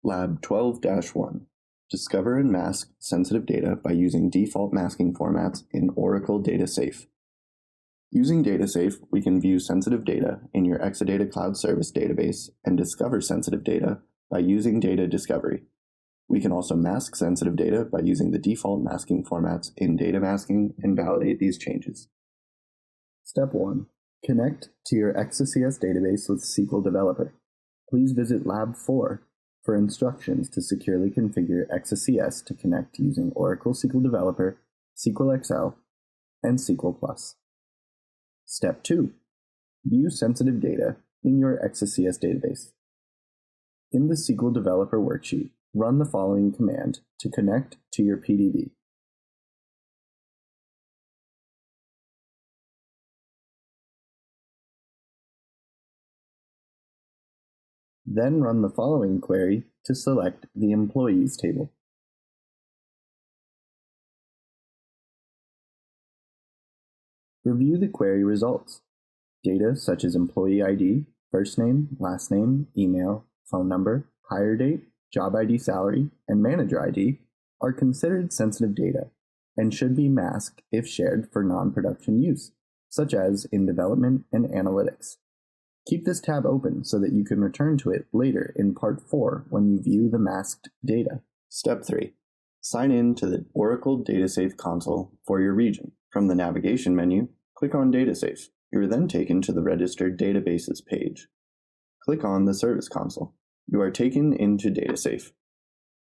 Lab 12-1. Discover and mask sensitive data by using default masking formats in Oracle DataSafe. Using DataSafe, we can view sensitive data in your Exadata Cloud Service database and discover sensitive data by using Data Discovery. We can also mask sensitive data by using the default masking formats in Data Masking and validate these changes. Step 1. Connect to your Exacs database with SQL Developer. Please visit Lab 4 for instructions to securely configure Exacs to connect using Oracle SQL Developer, SQL XL, and SQL+. Step 2. View sensitive data in your Exacs database. In the SQL Developer worksheet, run the following command to connect to your PDB. Then run the following query to select the Employees table. Review the query results. Data such as employee ID, first name, last name, email, phone number, hire date, job ID salary, and manager ID are considered sensitive data and should be masked if shared for non-production use, such as in development and analytics. Keep this tab open so that you can return to it later in Part 4 when you view the masked data. Step 3. Sign in to the Oracle DataSafe console for your region. From the navigation menu, click on DataSafe. You are then taken to the Registered Databases page. Click on the Service console. You are taken into DataSafe.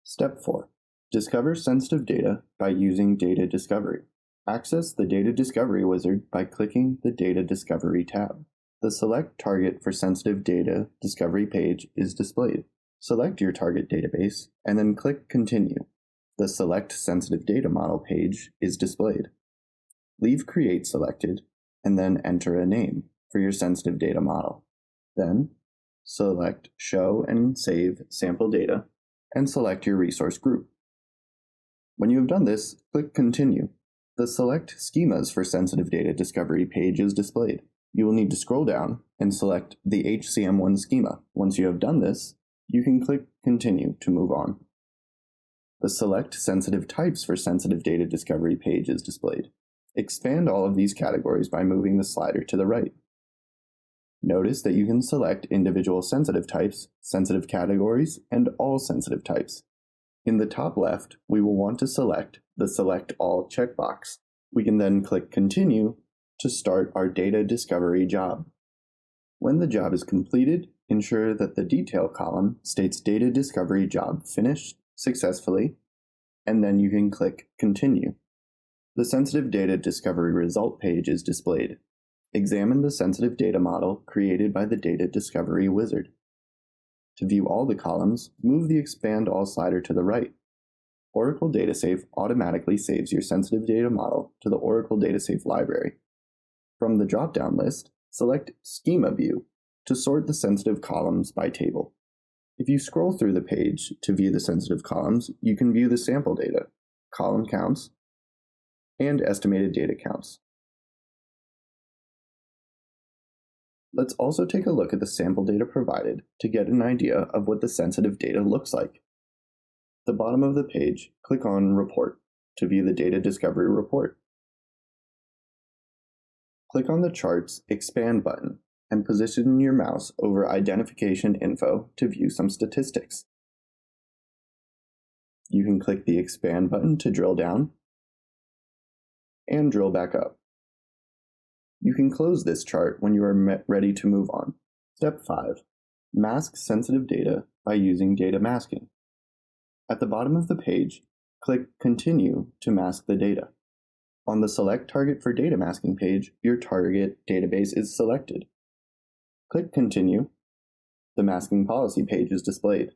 Step 4. Discover sensitive data by using Data Discovery. Access the Data Discovery wizard by clicking the Data Discovery tab. The Select Target for Sensitive Data Discovery page is displayed. Select your target database and then click Continue. The Select Sensitive Data Model page is displayed. Leave Create selected and then enter a name for your sensitive data model. Then, select Show and Save Sample Data and select your resource group. When you have done this, click Continue. The Select Schemas for Sensitive Data Discovery page is displayed. You will need to scroll down and select the HCM1 schema. Once you have done this, you can click Continue to move on. The Select Sensitive Types for Sensitive Data Discovery page is displayed. Expand all of these categories by moving the slider to the right. Notice that you can select individual sensitive types, sensitive categories, and all sensitive types. In the top left, we will want to select the Select All checkbox. We can then click Continue to start our data discovery job. When the job is completed, ensure that the Detail column states Data Discovery Job Finished Successfully, and then you can click Continue. The Sensitive Data Discovery Result page is displayed. Examine the sensitive data model created by the Data Discovery wizard. To view all the columns, move the Expand All slider to the right. Oracle DataSafe automatically saves your sensitive data model to the Oracle DataSafe library. From the drop-down list, select Schema View to sort the sensitive columns by table. If you scroll through the page to view the sensitive columns, you can view the sample data, column counts, and estimated data counts. Let's also take a look at the sample data provided to get an idea of what the sensitive data looks like. At the bottom of the page, click on Report to view the Data Discovery report. Click on the Chart's Expand button and position your mouse over Identification Info to view some statistics. You can click the Expand button to drill down and drill back up. You can close this chart when you are ready to move on. Step 5. Mask sensitive data by using data masking. At the bottom of the page, click Continue to mask the data. On the Select Target for Data Masking page, your target database is selected. Click Continue. The Masking Policy page is displayed.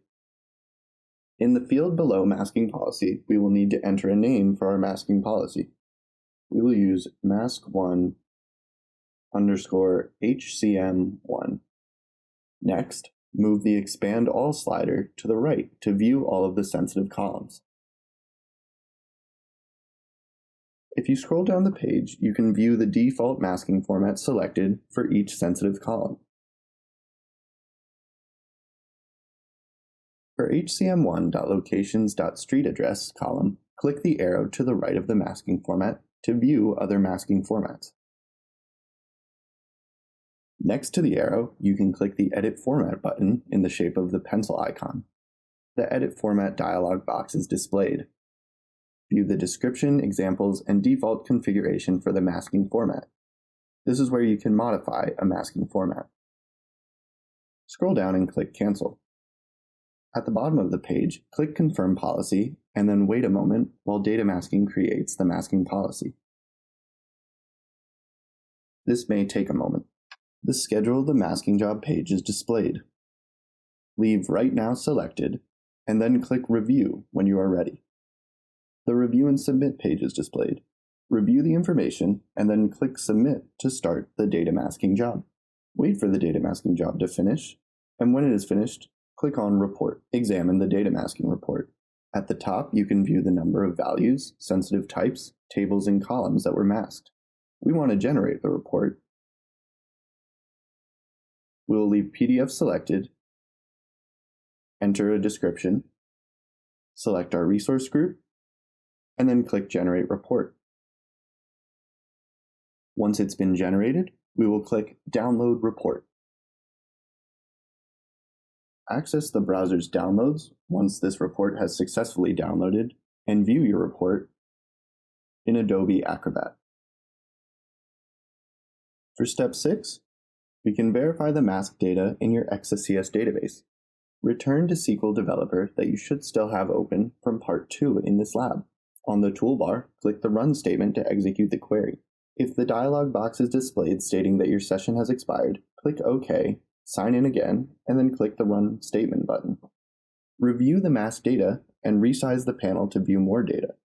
In the field below Masking Policy, we will need to enter a name for our masking policy. We will use mask1_HCM1. Next, move the Expand All slider to the right to view all of the sensitive columns. If you scroll down the page, you can view the default masking format selected for each sensitive column. For hcm1.locations.streetaddress column, click the arrow to the right of the masking format to view other masking formats. Next to the arrow, you can click the Edit Format button in the shape of the pencil icon. The Edit Format dialog box is displayed. View the description, examples, and default configuration for the masking format. This is where you can modify a masking format. Scroll down and click Cancel. At the bottom of the page, click Confirm Policy, and then wait a moment while data masking creates the masking policy. This may take a moment. The Schedule the Masking Job page is displayed. Leave Right Now selected, and then click Review when you are ready. The Review and Submit page is displayed. Review the information, and then click Submit to start the data masking job. Wait for the data masking job to finish, and when it is finished, click on Report. Examine the data masking report. At the top, you can view the number of values, sensitive types, tables, and columns that were masked. We want to generate the report. We will leave PDF selected, enter a description, select our resource group, and then click Generate Report. Once it's been generated, we will click Download Report. Access the browser's downloads once this report has successfully downloaded, and view your report in Adobe Acrobat. For step 6, we can verify the masked data in your Exadata database. Return to SQL Developer that you should still have open from Part 2 in this lab. On the toolbar, click the Run statement to execute the query. If the dialog box is displayed stating that your session has expired, click OK, sign in again, and then click the Run Statement button. Review the masked data and resize the panel to view more data.